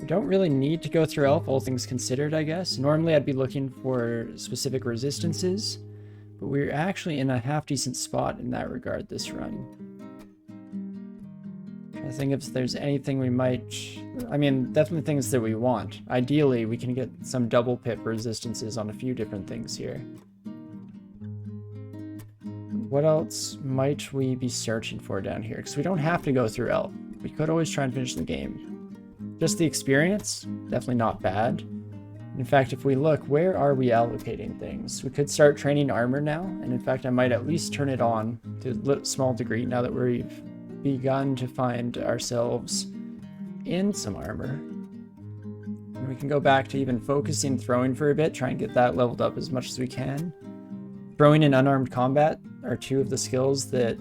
We don't really need to go through Elf, all things considered, I guess. Normally I'd be looking for specific resistances, but we're actually in a half-decent spot in that regard this run. I think if there's anything we might... I mean, definitely things that we want. Ideally, we can get some double pip resistances on a few different things here. What else might we be searching for down here? Because we don't have to go through Elf. We could always try and finish the game. Just the experience, definitely not bad. In fact, if we look, where are we allocating things? We could start training armor now, and in fact, I might at least turn it on to a small degree now that we've begun to find ourselves in some armor. And we can go back to even focusing throwing for a bit, try and get that leveled up as much as we can. Throwing and unarmed combat are two of the skills that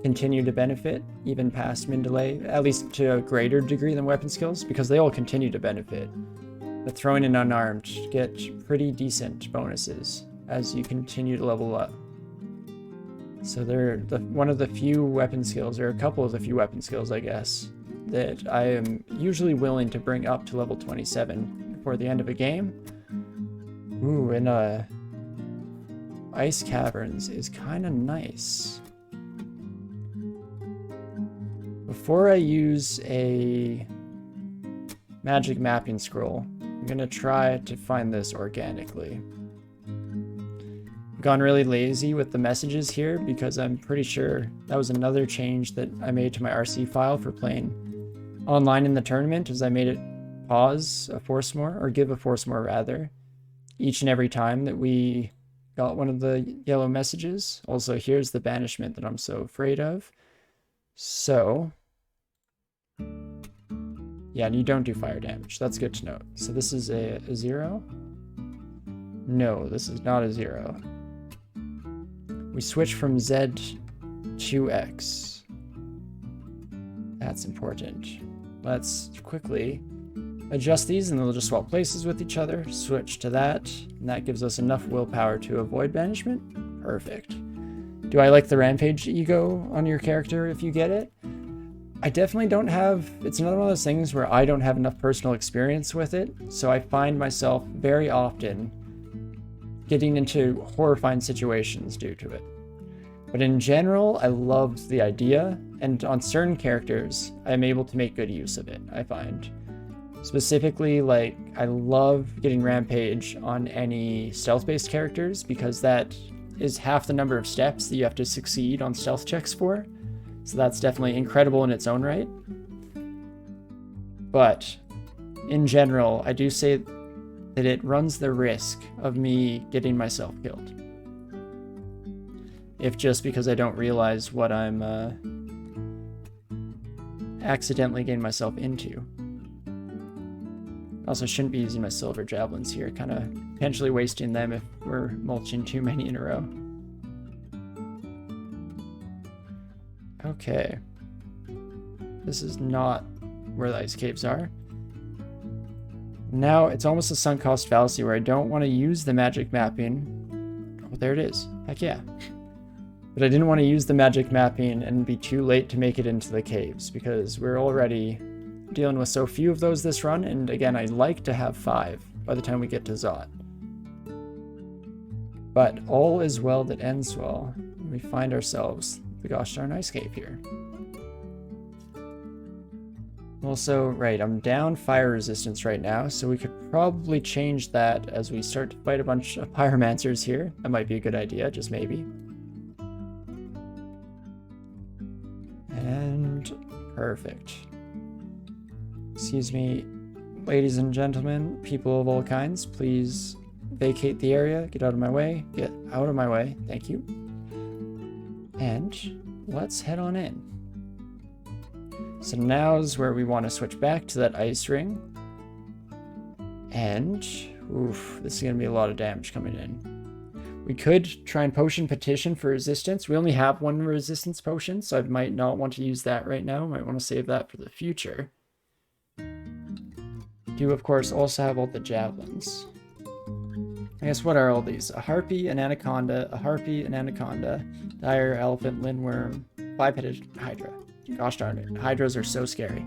continue to benefit, even past min delay, at least to a greater degree than weapon skills, because they all continue to benefit. But throwing and unarmed get pretty decent bonuses as you continue to level up. So they're one of the few weapon skills, or a couple of the few weapon skills, I guess, that I am usually willing to bring up to level 27 before the end of a game. Ooh, and Ice Caverns is kind of nice. Before I use a magic mapping scroll, I'm going to try to find this organically. Gone really lazy with the messages here because I'm pretty sure that was another change that I made to my RC file for playing online in the tournament, as I made it pause a force more, or give a force more rather, each and every time that we got one of the yellow messages. Also, here's the banishment that I'm so afraid of. So, yeah, and you don't do fire damage. That's good to note. So this is a 0? No, this is not a 0. We switch from Z to X. That's important. Let's quickly adjust these and they'll just swap places with each other. Switch to that, and that gives us enough willpower to avoid banishment. Perfect. Do I like the rampage ego on your character if you get it? I definitely don't have... It's another one of those things where I don't have enough personal experience with it, so I find myself very often getting into horrifying situations due to it. But in general, I loved the idea, and on certain characters, I'm able to make good use of it, I find. Specifically, like, I love getting Rampage on any stealth-based characters, because that is half the number of steps that you have to succeed on stealth checks for. So that's definitely incredible in its own right. But in general, I do say that it runs the risk of me getting myself killed. If just because I don't realize what I'm accidentally getting myself into. Also shouldn't be using my silver javelins here, kind of potentially wasting them if we're mulching too many in a row. Okay. This is not where the ice caves are. Now, it's almost a sunk cost fallacy where I don't want to use the magic mapping. Oh, there it is. Heck yeah. But I didn't want to use the magic mapping and be too late to make it into the caves, because we're already dealing with so few of those this run, and again, I'd like to have 5 by the time we get to Zot. But all is well that ends well. We find ourselves the gosh darn ice cave here. Also, right, I'm down fire resistance right now, so we could probably change that as we start to fight a bunch of pyromancers here. That might be a good idea, just maybe. And perfect. Excuse me, ladies and gentlemen, people of all kinds, please vacate the area, get out of my way, get out of my way, thank you. And let's head on in. So now's where we want to switch back to that ice ring. And, oof, this is going to be a lot of damage coming in. We could try and potion petition for resistance. We only have 1 resistance potion, so I might not want to use that right now. Might want to save that for the future. Do, of course, also have all the javelins. I guess, what are all these? A harpy, an anaconda, a harpy, an anaconda, dire, elephant, lindworm, 5-headed hydra. Gosh darn it, hydras are so scary.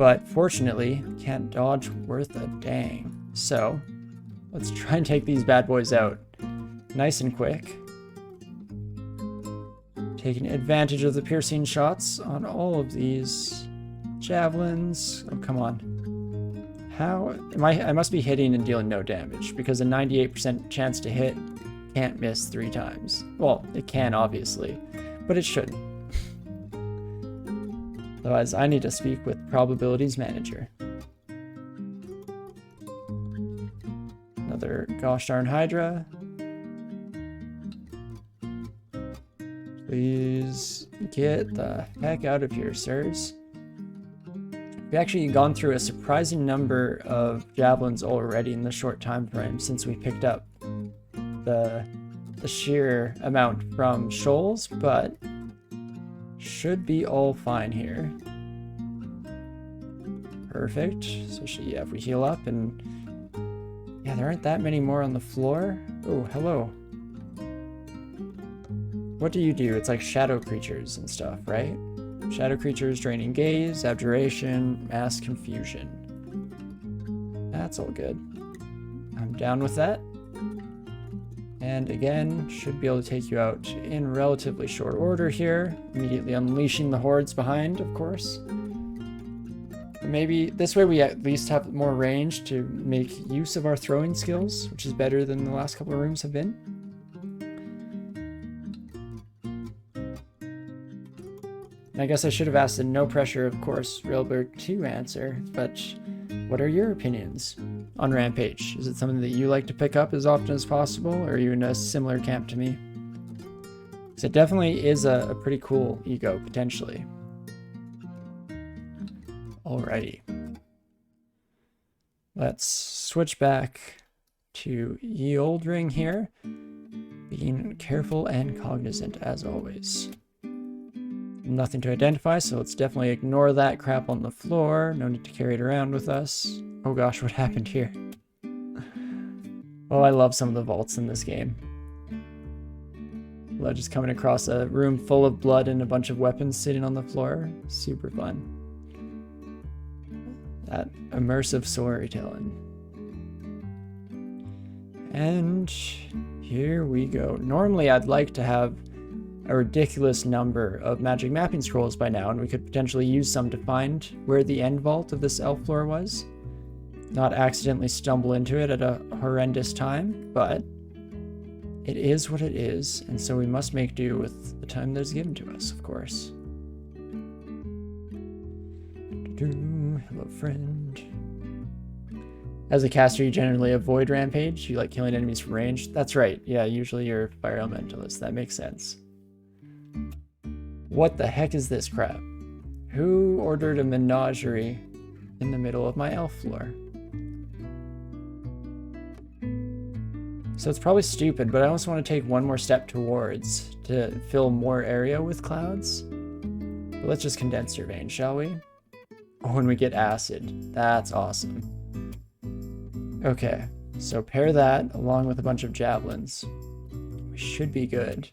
But fortunately, can't dodge worth a dang. So let's try and take these bad boys out nice and quick. Taking advantage of the piercing shots on all of these javelins. Oh, come on. How am I must be hitting and dealing no damage, because a 98% chance to hit can't miss 3 times. Well, it can obviously, but it shouldn't. Otherwise, I need to speak with Probabilities Manager. Another gosh darn Hydra. Please get the heck out of here, sirs. We've actually gone through a surprising number of javelins already in the short time frame since we picked up the sheer amount from shoals, but should be all fine here. Perfect. Especially, yeah, if we heal up, and yeah, there aren't that many more on the floor. Oh, hello. What do you do? It's like shadow creatures and stuff, right? Shadow creatures, draining gaze, abjuration, mass confusion. That's all good. I'm down with that. And again, should be able to take you out in relatively short order here. Immediately unleashing the hordes behind, of course. Maybe this way we at least have more range to make use of our throwing skills, which is better than the last couple of rooms have been. I guess I should have asked the no pressure, of course, Railbird to answer, but what are your opinions on Rampage? Is it something that you like to pick up as often as possible, or are you in a similar camp to me? Because it definitely is a pretty cool ego, potentially. Alrighty. Let's switch back to Ye Olde Ring here, being careful and cognizant as always. Nothing to identify, so let's definitely ignore that crap on the floor. No need to carry it around with us. Oh gosh, what happened here? Oh, I love some of the vaults in this game. Love just coming across a room full of blood and a bunch of weapons sitting on the floor. Super fun. That immersive storytelling. And here we go. Normally I'd like to have a ridiculous number of magic mapping scrolls by now, and we could potentially use some to find where the end vault of this elf floor was. Not accidentally stumble into it at a horrendous time, but it is what it is, and so we must make do with the time that is given to us, of course. Hello, friend. As a caster, you generally avoid Rampage. You like killing enemies from range. That's right. Yeah, usually you're a fire elementalist. That makes sense. What the heck is this crap? Who ordered a menagerie in the middle of my elf floor? So it's probably stupid, but I almost want to take one more step towards to fill more area with clouds. But let's just condense your vein, shall we? Oh, and we get acid. That's awesome. Okay, so pair that along with a bunch of javelins. We should be good.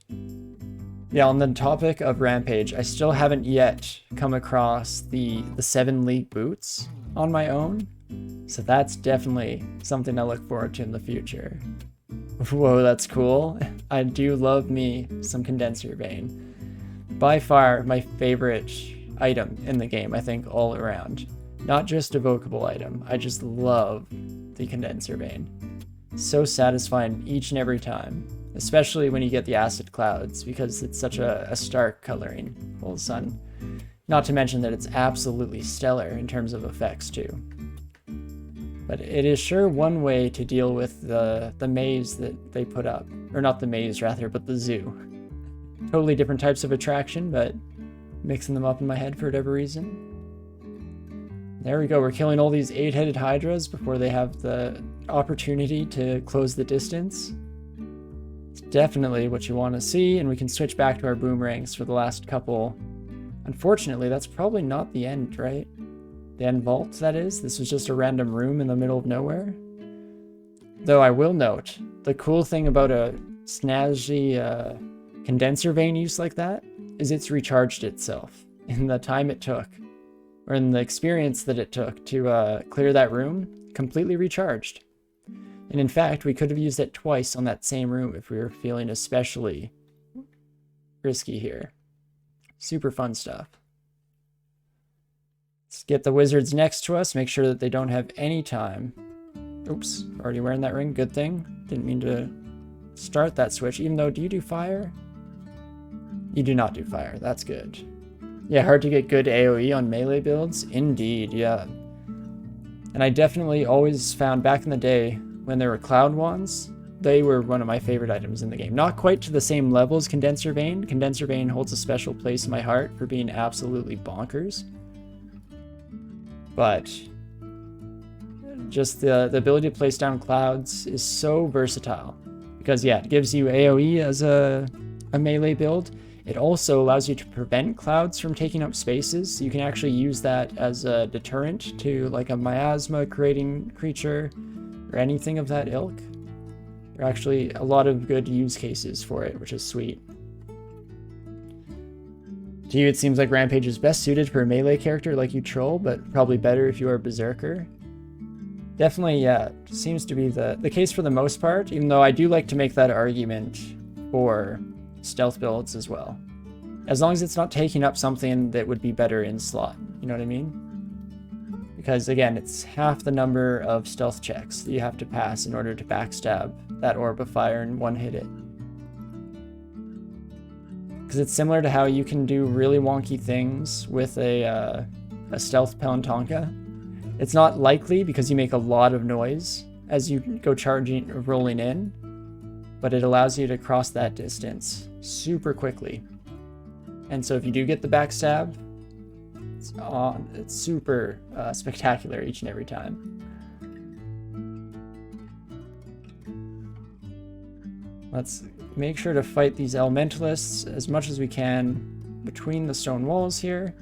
Yeah, on the topic of Rampage, I still haven't yet come across the 7 league boots on my own. So that's definitely something I look forward to in the future. Whoa, that's cool. I do love me some condenser vein. By far my favorite item in the game, I think, all around. Not just a evocable item. I just love the condenser vein. So satisfying each and every time. Especially when you get the acid clouds, because it's such a stark coloring all of a sudden. Not to mention that it's absolutely stellar in terms of effects too. But it is sure one way to deal with the maze that they put up. Or not the maze rather, but the zoo. Totally different types of attraction, but mixing them up in my head for whatever reason. There we go, we're killing all these 8-headed hydras before they have the opportunity to close the distance. Definitely what you want to see, and we can switch back to our boomerangs for the last couple. Unfortunately, that's probably not the end, right? The end vault, that is. This was just a random room in the middle of nowhere. Though I will note, the cool thing about a snazzy condenser vein use like that is it's recharged itself in the time it took, or in the experience that it took to clear that room, completely recharged. And in fact, we could have used it twice on that same room if we were feeling especially risky here. Super fun stuff. Let's get the wizards next to us, make sure that they don't have any time. Oops, already wearing that ring, good thing. Didn't mean to start that switch, even though, do you do fire? You do not do fire, that's good. Yeah, hard to get good AoE on melee builds? Indeed, yeah. And I definitely always found back in the day when there were cloud wands, they were one of my favorite items in the game. Not quite to the same level as Condenser Vein. Condenser Vein holds a special place in my heart for being absolutely bonkers. But just the ability to place down clouds is so versatile. Because yeah, it gives you AoE as a melee build. It also allows you to prevent clouds from taking up spaces. So you can actually use that as a deterrent to like a miasma creating creature or anything of that ilk. There are actually a lot of good use cases for it, which is sweet. To you, it seems like Rampage is best suited for a melee character like you Troll, but probably better if you are a Berserker. Definitely, yeah, seems to be the case for the most part, even though I do like to make that argument for stealth builds as well. As long as it's not taking up something that would be better in slot, you know what I mean? Because again, it's half the number of stealth checks that you have to pass in order to backstab that Orb of Fire and one-hit it. Because it's similar to how you can do really wonky things with a stealth Pelantonka. It's not likely because you make a lot of noise as you go charging or rolling in, but it allows you to cross that distance super quickly. And so if you do get the backstab, it's super spectacular each and every time. Let's make sure to fight these elementalists as much as we can between the stone walls here.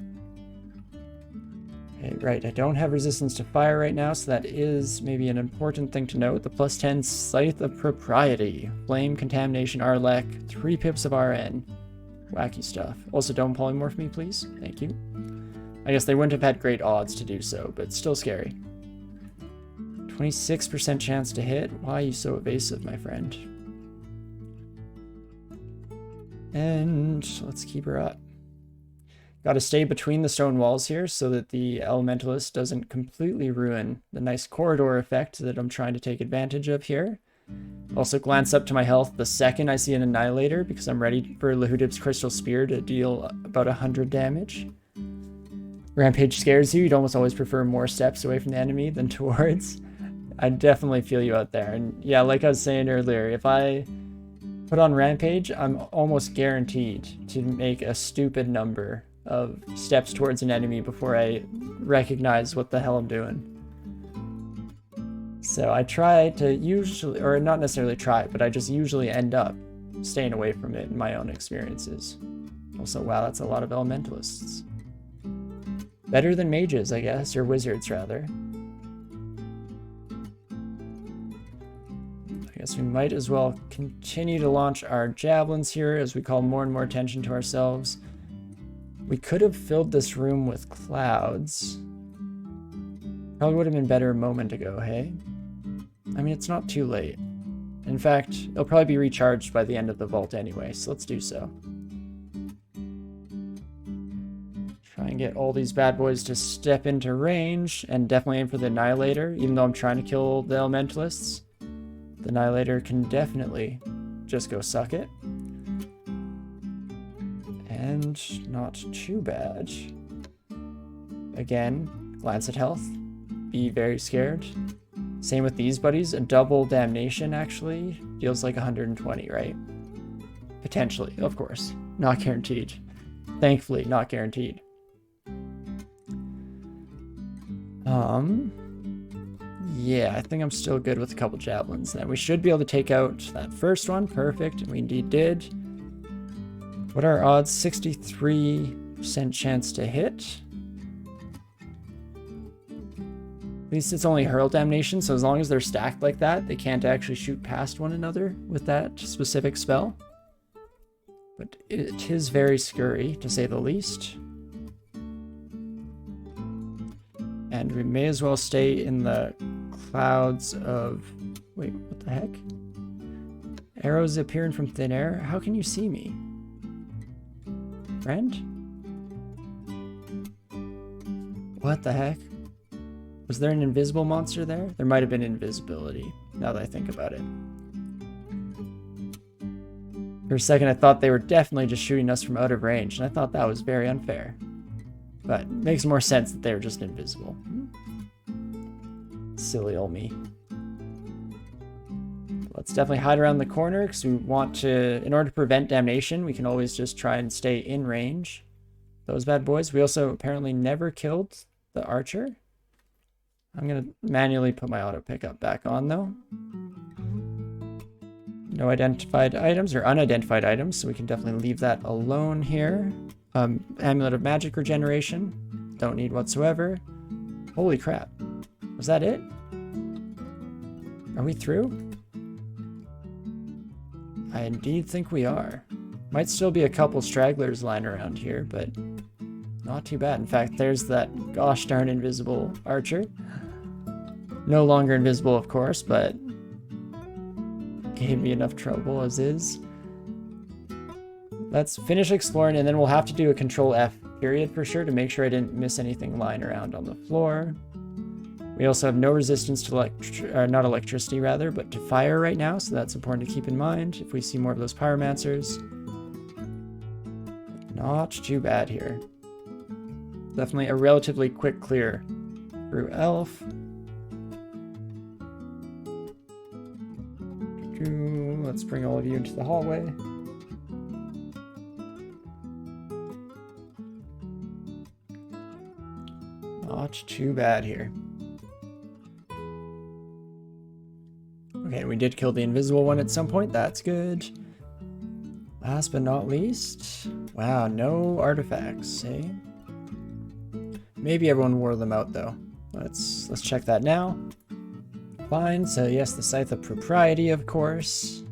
Okay, right, I don't have resistance to fire right now, so that is maybe an important thing to note. The +10 Scythe of Propriety, Flame, Contamination, Arlec, 3 pips of RN. Wacky stuff. Also, don't polymorph me, please. Thank you. I guess they wouldn't have had great odds to do so, but still scary. 26% chance to hit. Why are you so evasive, my friend? And let's keep her up. Got to stay between the stone walls here so that the elementalist doesn't completely ruin the nice corridor effect that I'm trying to take advantage of here. Also glance up to my health the second I see an Annihilator because I'm ready for Lahudib's Crystal Spear to deal about 100 damage. Rampage scares you. You'd almost always prefer more steps away from the enemy than towards. I definitely feel you out there. And yeah, like I was saying earlier, if I put on Rampage, I'm almost guaranteed to make a stupid number of steps towards an enemy before I recognize what the hell I'm doing. So I try to usually, or not necessarily try, but I just usually end up staying away from it in my own experiences. Also, wow, that's a lot of elementalists. Better than mages, I guess, or wizards rather. I guess we might as well continue to launch our javelins here as we call more and more attention to ourselves. We could have filled this room with clouds. Probably would have been better a moment ago, hey? I mean, it's not too late. In fact, they'll probably be recharged by the end of the vault anyway, so let's do so. Try and get all these bad boys to step into range, and definitely aim for the Annihilator, even though I'm trying to kill the Elementalists. The Annihilator can definitely just go suck it. And not too bad. Again, glance at health. Be very scared. Same with these buddies. A double damnation actually feels like 120, right? Potentially, of course. Not guaranteed. Thankfully, not guaranteed. Yeah, I think I'm still good with a couple javelins. Then we should be able to take out that first one. Perfect, and we indeed did. What are our odds? 63% chance to hit. At least it's only hurl damnation, so as long as they're stacked like that, they can't actually shoot past one another with that specific spell. But it is very scurry, to say the least. And we may as well stay in the clouds of... Wait, what the heck? Arrows appearing from thin air? How can you see me? Friend? What the heck? Was there an invisible monster there? There might have been invisibility, now that I think about it. For a second, I thought they were definitely just shooting us from out of range, and I thought that was very unfair. But it makes more sense that they were just invisible. Silly old me. Let's definitely hide around the corner, because we want to, in order to prevent damnation, we can always just try and stay in range. Those bad boys. We also apparently never killed the archer. I'm going to manually put my auto pickup back on, though. No identified items or unidentified items, so we can definitely leave that alone here. Amulet of Magic Regeneration. Don't need whatsoever. Holy crap. Was that it? Are we through? I indeed think we are. Might still be a couple stragglers lying around here, but not too bad. In fact, there's that gosh darn invisible archer. No longer invisible, of course, but gave me enough trouble as is. Let's finish exploring, and then we'll have to do a Control F period for sure to make sure I didn't miss anything lying around on the floor. We also have no resistance to not electricity rather, but to fire right now, so that's important to keep in mind if we see more of those pyromancers. Not too bad here. Definitely a relatively quick clear through Elf. Let's bring all of you into the hallway. Not too bad here. Okay, we did kill the invisible one at some point. That's good. Last but not least, wow, no artifacts, eh? Maybe everyone wore them out though. Let's check that now. Fine, so yes, the Scythe of Propriety, of course.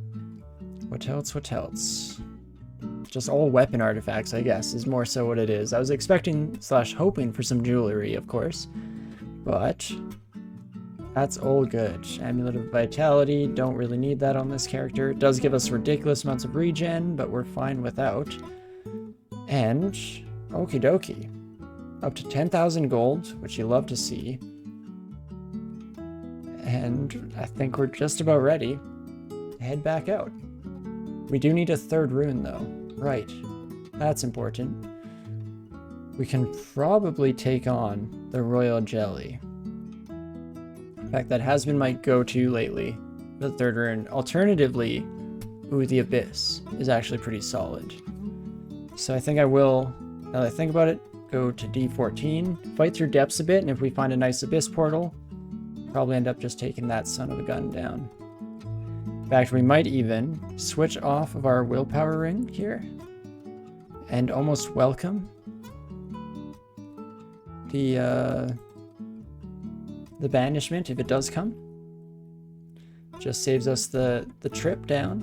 What else, what else? Just all weapon artifacts, I guess, is more so what it is. I was expecting / hoping for some jewelry, of course. But that's all good. Amulet of Vitality, don't really need that on this character. It does give us ridiculous amounts of regen, but we're fine without. And, okie dokie. Up to 10,000 gold, which you love to see. And I think we're just about ready to head back out. We do need a third rune though. Right, that's important. We can probably take on the Royal Jelly. In fact, that has been my go-to lately, the third rune. Alternatively, ooh, the Abyss is actually pretty solid. So I think I will, now that I think about it, go to D14, fight through depths a bit, and if we find a nice Abyss portal, probably end up just taking that son of a gun down. In fact, we might even switch off of our willpower ring here and almost welcome the banishment if it does come. Just saves us the trip down.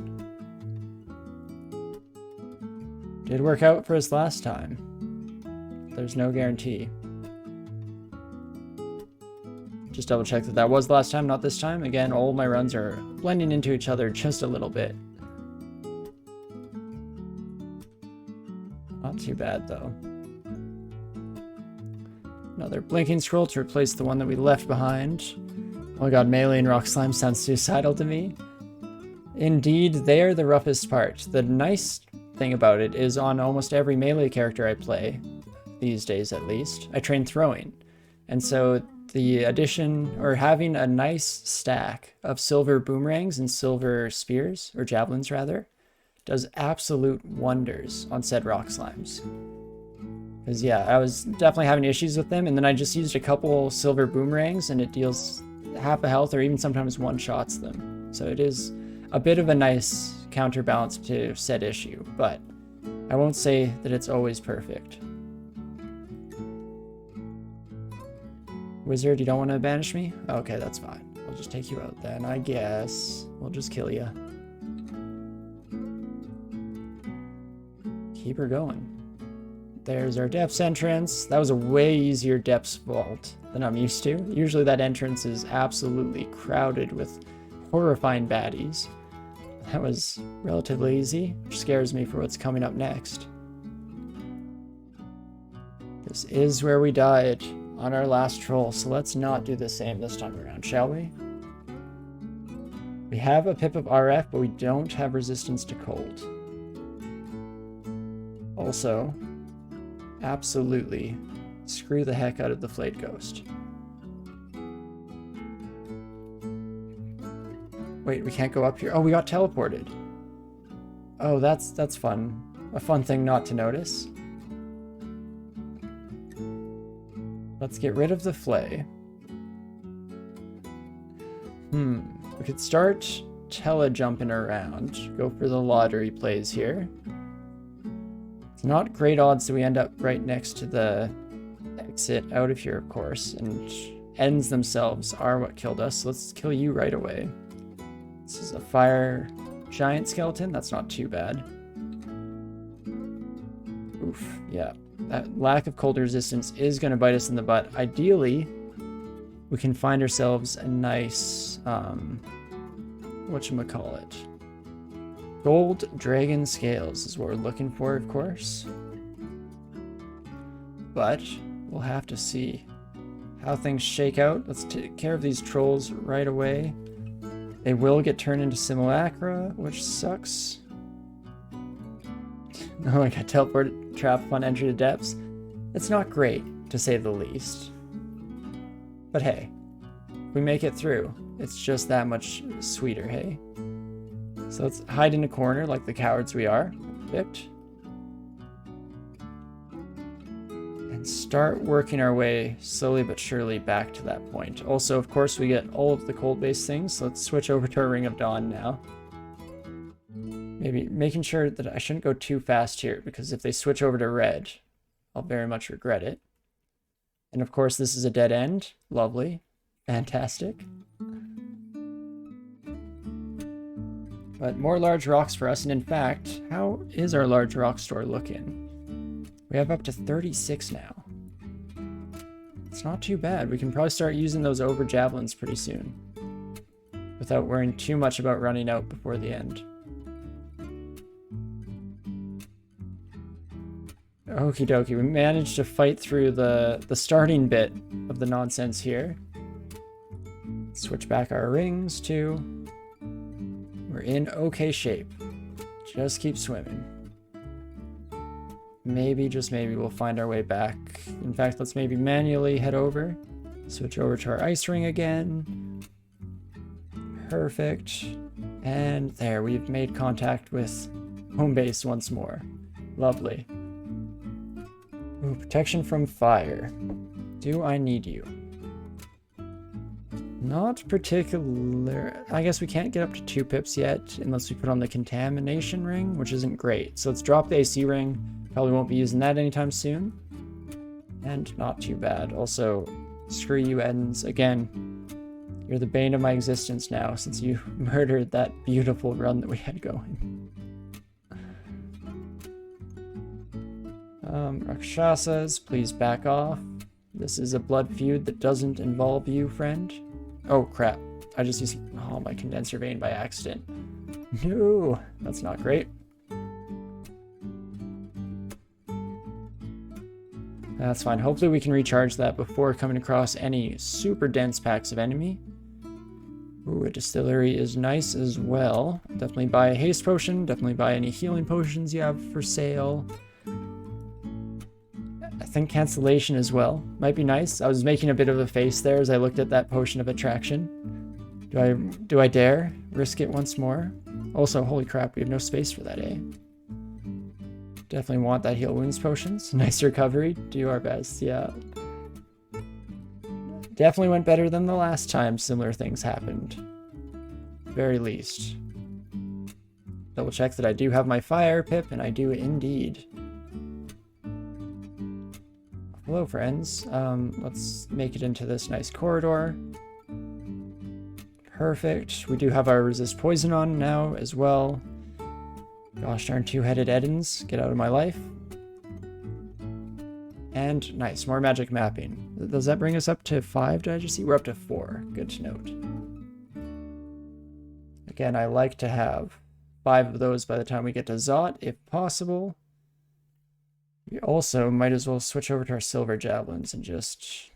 Did work out for us last time. There's no guarantee. Just double check that that was last time, not this time. Again, all of my runs are blending into each other just a little bit. Not too bad though. Another blinking scroll to replace the one that we left behind. Oh my god, melee and rock slime sounds suicidal to me. Indeed, they are the roughest part. The nice thing about it is on almost every melee character I play, these days at least, I train throwing. And so the addition, or having a nice stack of silver boomerangs and silver spears, or javelins rather, does absolute wonders on said rock slimes. Because yeah, I was definitely having issues with them, and then I just used a couple silver boomerangs and it deals half a health or even sometimes one-shots them. So it is a bit of a nice counterbalance to said issue, but I won't say that it's always perfect. Wizard, you don't want to banish me? Okay, that's fine. I'll just take you out then, I guess. We'll just kill you. Keep her going. there's our depths entrance. That was a way easier depths vault than I'm used to. Usually that entrance is absolutely crowded with horrifying baddies. That was relatively easy, which scares me for what's coming up next. This is where we died on our last troll, so let's not do the same this time around, shall we? We have a pip of RF, but we don't have resistance to cold. Also, absolutely screw the heck out of the flayed ghost. Wait, we can't go up here. Oh, we got teleported. Oh, that's fun. A fun thing not to notice. Let's get rid of the flay. We could start telejumping around. Go for the lottery plays here. It's not great odds that we end up right next to the exit out of here, of course. And ends themselves are what killed us. So let's kill you right away. This is a fire giant skeleton. That's not too bad. Oof, yeah. That lack of cold resistance is going to bite us in the butt. Ideally, we can find ourselves a nice, whatchamacallit. Gold dragon scales is what we're looking for, of course. But we'll have to see how things shake out. Let's take care of these trolls right away. They will get turned into simulacra, which sucks. Oh, I got teleported, trap upon entry to depths. It's not great, to say the least. But hey, if we make it through, it's just that much sweeter, hey? So let's hide in a corner like the cowards we are. Perfect. And start working our way slowly but surely back to that point. Also, of course, we get all of the cold-based things, so let's switch over to our Ring of Dawn now. Maybe making sure that I shouldn't go too fast here, because if they switch over to red, I'll very much regret it. And of course, this is a dead end. Lovely. Fantastic. But more large rocks for us, and in fact, how is our large rock store looking? We have up to 36 now. It's not too bad. We can probably start using those over javelins pretty soon, without worrying too much about running out before the end. Okie dokie, we managed to fight through the starting bit of the nonsense here. Switch back our rings too. We're in okay shape. Just keep swimming. Maybe, just maybe, we'll find our way back. In fact, let's maybe manually head over. Switch over to our ice ring again. Perfect. And there, we've made contact with home base once more. Lovely. Ooh, protection from fire. Do I need you? Not particular. I guess we can't get up to 2 pips yet unless we put on the contamination ring, which isn't great. So let's drop the AC ring. Probably won't be using that anytime soon. And not too bad. Also, screw you, Edens. Again, you're the bane of my existence now since you murdered that beautiful run that we had going. Rakshasas, please back off. This is a blood feud that doesn't involve you, friend. Oh, crap. I just used my condenser vein by accident. No, that's not great. That's fine. Hopefully we can recharge that before coming across any super dense packs of enemy. Ooh, a distillery is nice as well. Definitely buy a haste potion. Definitely buy any healing potions you have for sale. I think cancellation as well might be nice. I was making a bit of a face there as I looked at that potion of attraction. Do I dare risk it once more? Also, holy crap, we have no space for that, eh? Definitely want that heal wounds potions. Nice recovery. Do our best, yeah. Definitely went better than the last time similar things happened. Very least. Double check that I do have my fire pip, and I do indeed. Hello, friends. Let's make it into this nice corridor. Perfect. We do have our resist poison on now as well. Gosh darn 2-headed Edens, get out of my life. And nice, more magic mapping. Does that bring us up to 5, did I just see? We're up to 4. Good to note. Again, I like to have 5 of those by the time we get to Zot, if possible. We also might as well switch over to our silver javelins and just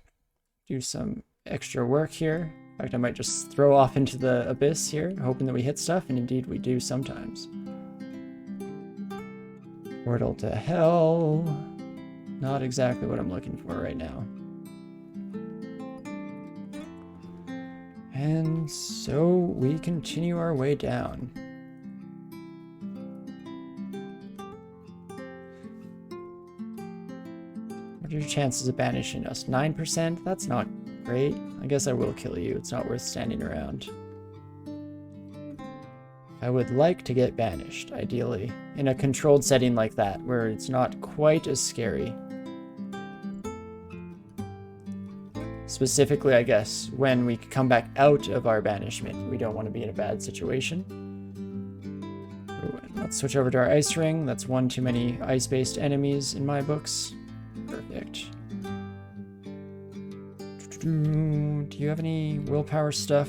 do some extra work here. In fact, I might just throw off into the abyss here, hoping that we hit stuff, and indeed we do sometimes. Portal to hell. Not exactly what I'm looking for right now. And so we continue our way down. What are your chances of banishing us? 9%? That's not great. I guess I will kill you. It's not worth standing around. I would like to get banished, ideally, in a controlled setting like that, where it's not quite as scary. Specifically, I guess, when we come back out of our banishment, we don't want to be in a bad situation. Ooh, let's switch over to our ice ring. That's one too many ice-based enemies in my books. Perfect. Do you have any willpower stuff?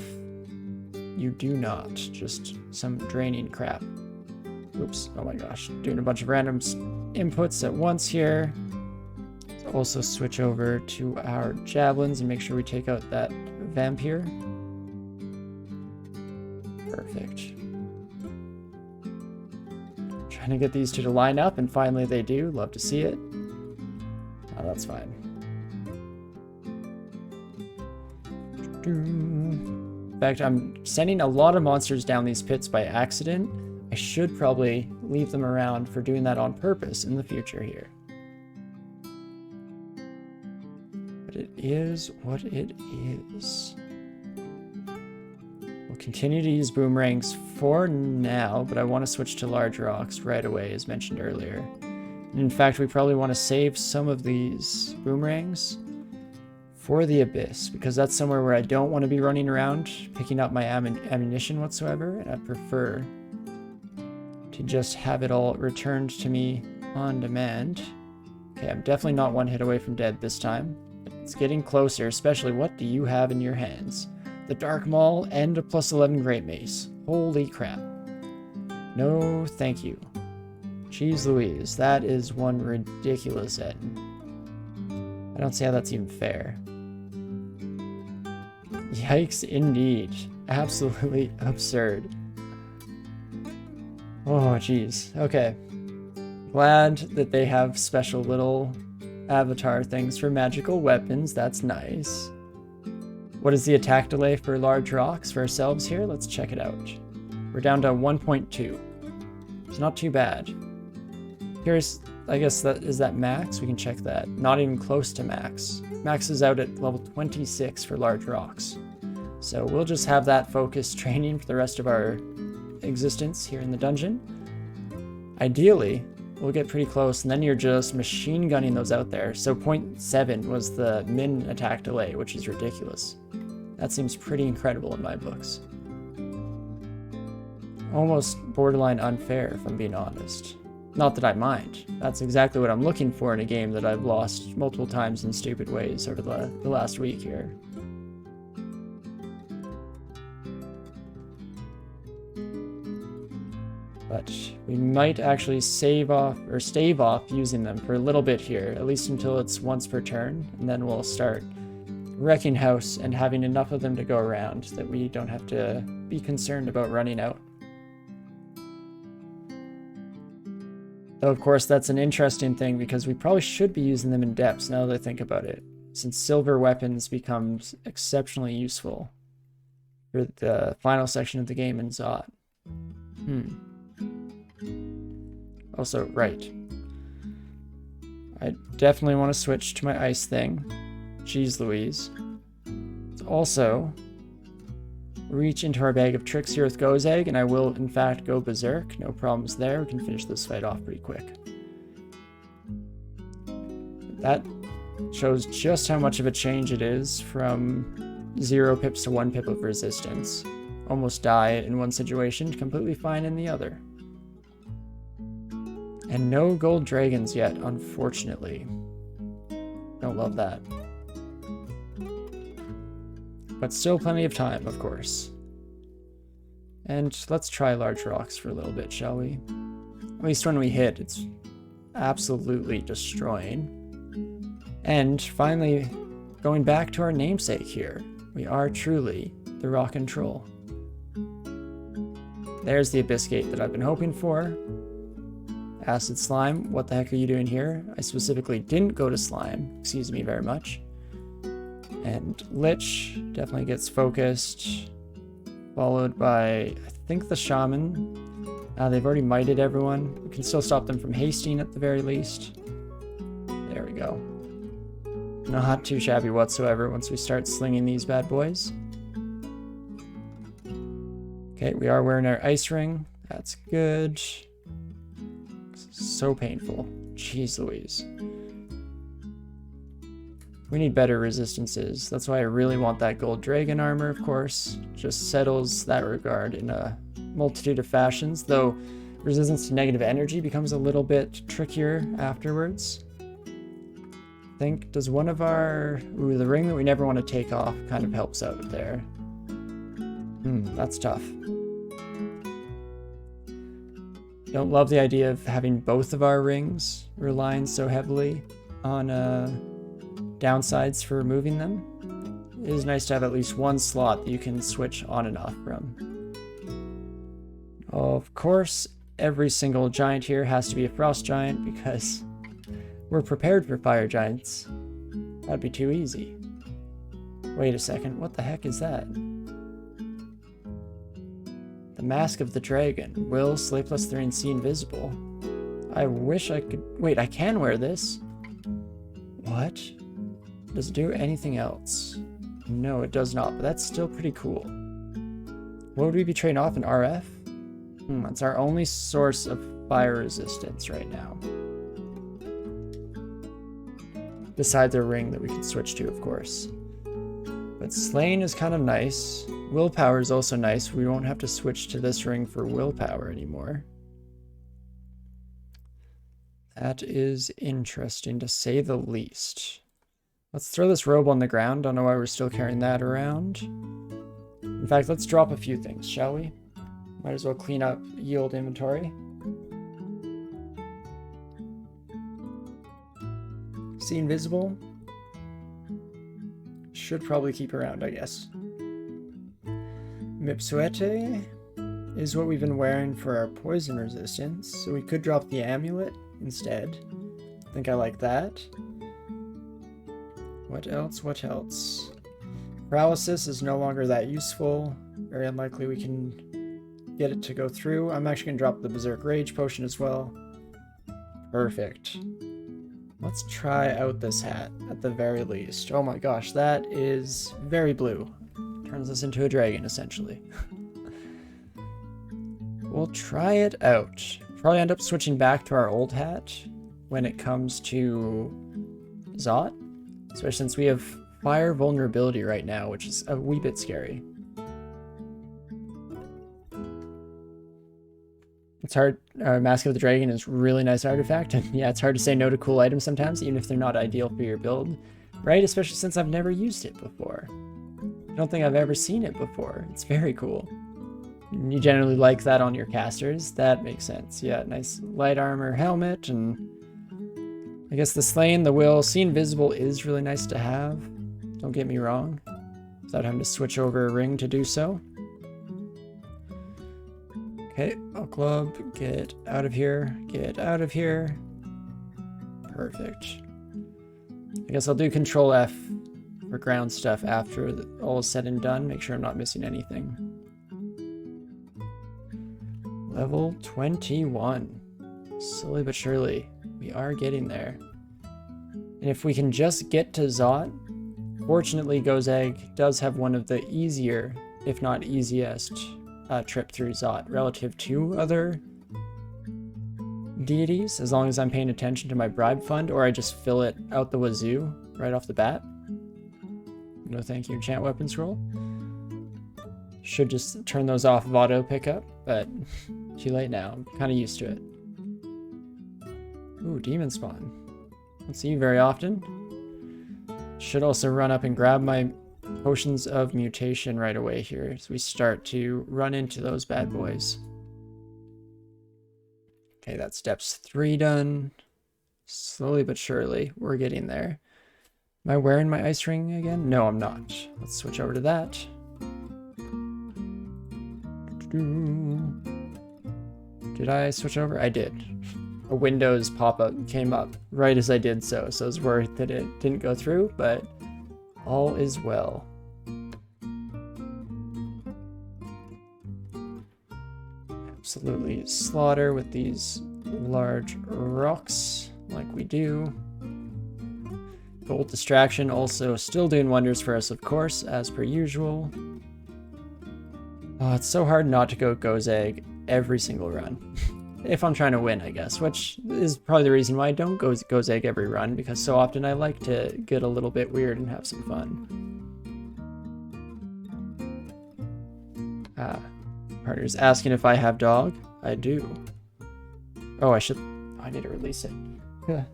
You do not. Just some draining crap. Oops. Oh my gosh. Doing a bunch of random inputs at once here. Let's also switch over to our javelins and make sure we take out that vampire. Perfect. Trying to get these two to line up, and finally they do. Love to see it. Oh, that's fine. In fact, I'm sending a lot of monsters down these pits by accident. I should probably leave them around for doing that on purpose in the future here. But it is what it is. We'll continue to use boomerangs for now, but I want to switch to large rocks right away, as mentioned earlier. And in fact, we probably want to save some of these boomerangs for the abyss, because that's somewhere where I don't want to be running around picking up my ammunition whatsoever, and I prefer to just have it all returned to me on demand. Okay, I'm definitely not one hit away from dead this time. It's getting closer, especially what do you have in your hands? The Dark Maul and a +11 Great Mace. Holy crap. No, thank you. Jeez Louise, that is one ridiculous end. I don't see how that's even fair. Yikes, indeed. Absolutely absurd. Oh, jeez. Okay. Glad that they have special little avatar things for magical weapons. That's nice. What is the attack delay for large rocks for ourselves here? Let's check it out. We're down to 1.2. It's not too bad. Here's, I guess that is that max? We can check that. Not even close to max. Max is out at level 26 for large rocks. So we'll just have that focus training for the rest of our existence here in the dungeon. Ideally, we'll get pretty close, and then you're just machine gunning those out there. So 0.7 was the min attack delay, which is ridiculous. That seems pretty incredible in my books. Almost borderline unfair, if I'm being honest. Not that I mind. That's exactly what I'm looking for in a game that I've lost multiple times in stupid ways over the last week here. But we might actually stave off using them for a little bit here, at least until it's once per turn, and then we'll start wrecking house and having enough of them to go around that we don't have to be concerned about running out. Though, of course, that's an interesting thing because we probably should be using them in depths now that I think about it, since silver weapons becomes exceptionally useful for the final section of the game in Zot. Also, right. I definitely want to switch to my ice thing. Jeez Louise. Let's also reach into our bag of tricks here with Go's Egg, and I will, in fact, go berserk. No problems there. We can finish this fight off pretty quick. That shows just how much of a change it is from 0 pips to 1 pip of resistance. Almost die in one situation, completely fine in the other. And no gold dragons yet, unfortunately. Don't love that. But still plenty of time, of course. And let's try large rocks for a little bit, shall we? At least when we hit, it's absolutely destroying. And finally, going back to our namesake here, we are truly the rock and troll. There's the abyss gate that I've been hoping for. Acid slime, what the heck are you doing here? I specifically didn't go to slime, excuse me very much. And lich definitely gets focused, followed by, I think, the shaman. They've already mited everyone. We can still stop them from hasting at the very least. There we go. Not too shabby whatsoever once we start slinging these bad boys. Okay, we are wearing our ice ring. That's good. So painful. Jeez Louise. We need better resistances. That's why I really want that gold dragon armor, of course. Just settles that regard in a multitude of fashions, though resistance to negative energy becomes a little bit trickier afterwards. I think, does one of our... Ooh, the ring that we never want to take off kind of helps out there. That's tough. Don't love the idea of having both of our rings relying so heavily on downsides for removing them. It is nice to have at least one slot that you can switch on and off from. Of course, every single giant here has to be a frost giant because we're prepared for fire giants. That'd be too easy. Wait a second, what the heck is that? The Mask of the Dragon. Will slay +3 and see invisible. I wish I could... Wait, I can wear this? What? Does it do anything else? No, it does not, but that's still pretty cool. What would we be trading off in RF? That's our only source of fire resistance right now. Besides a ring that we can switch to, of course. But slaying is kind of nice. Willpower is also nice. We won't have to switch to this ring for willpower anymore. That is interesting, to say the least. Let's throw this robe on the ground. Don't know why we're still carrying that around. In fact, let's drop a few things, shall we? Might as well clean up yield inventory. See invisible? Should probably keep around, I guess. Mipsuete is what we've been wearing for our poison resistance, so we could drop the amulet instead. I think I like that. What else? What else? Paralysis is no longer that useful. Very unlikely we can get it to go through. I'm actually going to drop the Berserk Rage potion as well. Perfect. Let's try out this hat at the very least. Oh my gosh, that is very blue. Turns us into a dragon, essentially. We'll try it out. Probably end up switching back to our old hat when it comes to Zot. Especially since we have fire vulnerability right now, which is a wee bit scary. It's hard. Mask of the Dragon is really nice artifact, and yeah, it's hard to say no to cool items sometimes, even if they're not ideal for your build, right? Especially since I've never used it before. I don't think I've ever seen it before. It's very cool. And you generally like that on your casters. That makes sense. Yeah, nice light armor helmet, and I guess the Slain, the Will, See Invisible is really nice to have. Don't get me wrong. Without having to switch over a ring to do so. Okay, Bell Club, get out of here, get out of here. Perfect. I guess I'll do Control F for ground stuff after all is said and done, make sure I'm not missing anything. Level 21. Slowly but surely, we are getting there. And if we can just get to Zot, fortunately Gozag does have one of the easier, if not easiest, trip through Zot relative to other deities, as long as I'm paying attention to my bribe fund, or I just fill it out the wazoo right off the bat. No thank you, enchant weapon scroll. Should just turn those off of auto pickup, but too late now. I'm kind of used to it. Ooh, demon spawn. Don't see you very often. Should also run up and grab my potions of mutation right away here as we start to run into those bad boys. Okay, that's steps 3 done. Slowly but surely, we're getting there. Am I wearing my ice ring again? No, I'm not. Let's switch over to that. Did I switch over? I did. A Windows pop-up came up right as I did so, so I was worried that it didn't go through, but all is well. Absolutely slaughter with these large rocks like we do. Gold distraction also still doing wonders for us, of course, as per usual. Oh, it's so hard not to go Gozag every single run. If I'm trying to win, I guess, which is probably the reason why I don't go Gozag every run, because so often I like to get a little bit weird and have some fun. Partner's asking if I have dog. I do. Oh, I need to release it. Oh,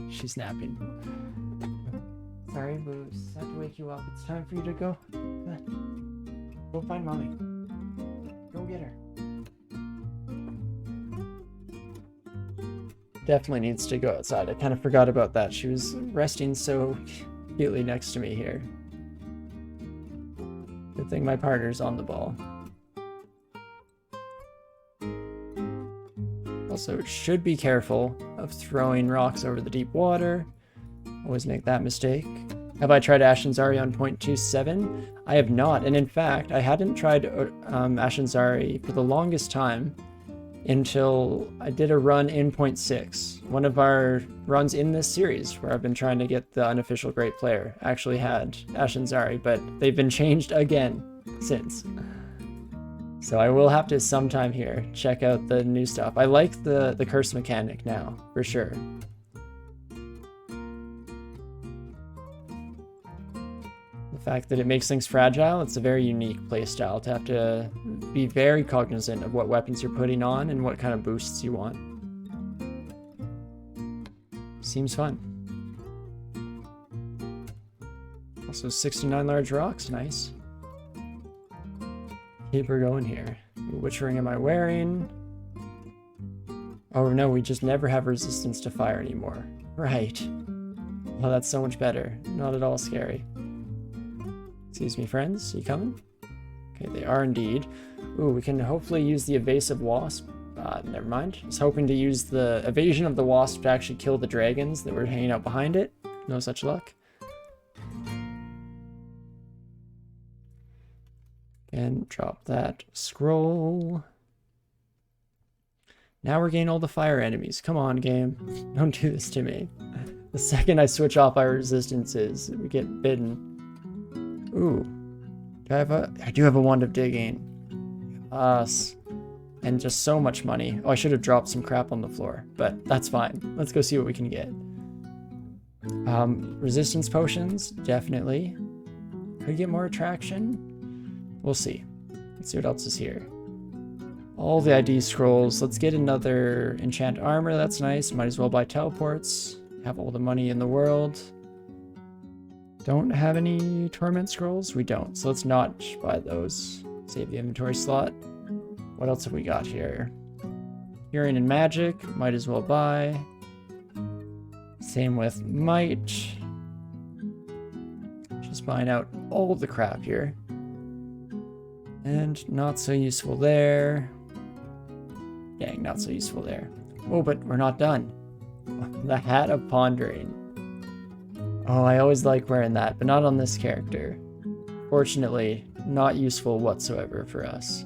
she's napping. Sorry, Booze. I have to wake you up. It's time for you to go. Go find mommy. Go get her. Definitely needs to go outside. I kind of forgot about that. She was resting so cutely next to me here. Good thing my partner's on the ball. Also, should be careful of throwing rocks over the deep water. Always make that mistake. Have I tried Ashen's-Ari on 0.27? I have not, and in fact, I hadn't tried Ashen's-Ari for the longest time until I did a run in 0.6. One of our runs in this series, where I've been trying to get the unofficial great player, actually had Ashen's-Ari, but they've been changed again since. So I will have to sometime here check out the new stuff. I like the curse mechanic now, for sure. The fact that it makes things fragile, it's a very unique playstyle to have to be very cognizant of what weapons you're putting on and what kind of boosts you want. Seems fun. Also 69 large rocks, nice. Keep her going here. Which ring am I wearing? Oh no, we just never have resistance to fire anymore. Right. Well, that's so much better. Not at all scary. Excuse me, friends. You coming? Okay, they are indeed. Ooh, we can hopefully use the evasive wasp. Never mind. I was hoping to use the evasion of the wasp to actually kill the dragons that were hanging out behind it. No such luck. And drop that scroll. Now we're getting all the fire enemies. Come on, game. Don't do this to me. The second I switch off our resistances, we get bitten. Ooh. I do have a wand of digging. Us. And just so much money. Oh, I should have dropped some crap on the floor, but that's fine. Let's go see what we can get. Resistance potions, definitely. Could get more attraction. We'll see. Let's see what else is here. All the ID scrolls. Let's get another enchant armor. That's nice. Might as well buy teleports. Have all the money in the world. Don't have any torment scrolls? We don't. So let's not buy those. Save the inventory slot. What else have we got here? Hearing and magic. Might as well buy. Same with might. Just buying out all the crap here. And not so useful there. Dang, not so useful there. Oh, but we're not done. The Hat of Pondering. Oh, I always like wearing that, but not on this character. Fortunately, not useful whatsoever for us.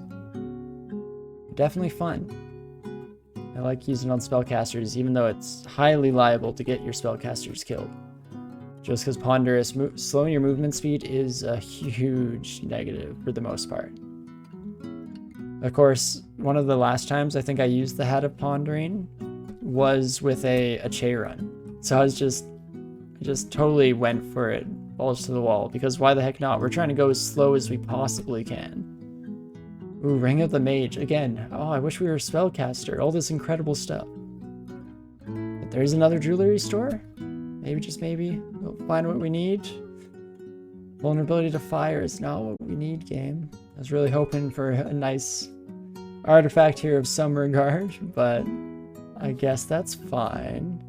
Definitely fun. I like using it on spellcasters, even though it's highly liable to get your spellcasters killed. Just because Ponderous, slowing your movement speed is a huge negative for the most part. Of course, one of the last times I think I used the Hat of Pondering was with a Che run. So I just totally went for it, balls to the wall, because why the heck not? We're trying to go as slow as we possibly can. Ooh, Ring of the Mage. Again, oh, I wish we were a spellcaster. All this incredible stuff. But there's another jewelry store? Maybe, just maybe, we'll find what we need. Vulnerability to fire is not what we need, game. I was really hoping for a nice artifact here of some regard, but I guess that's fine.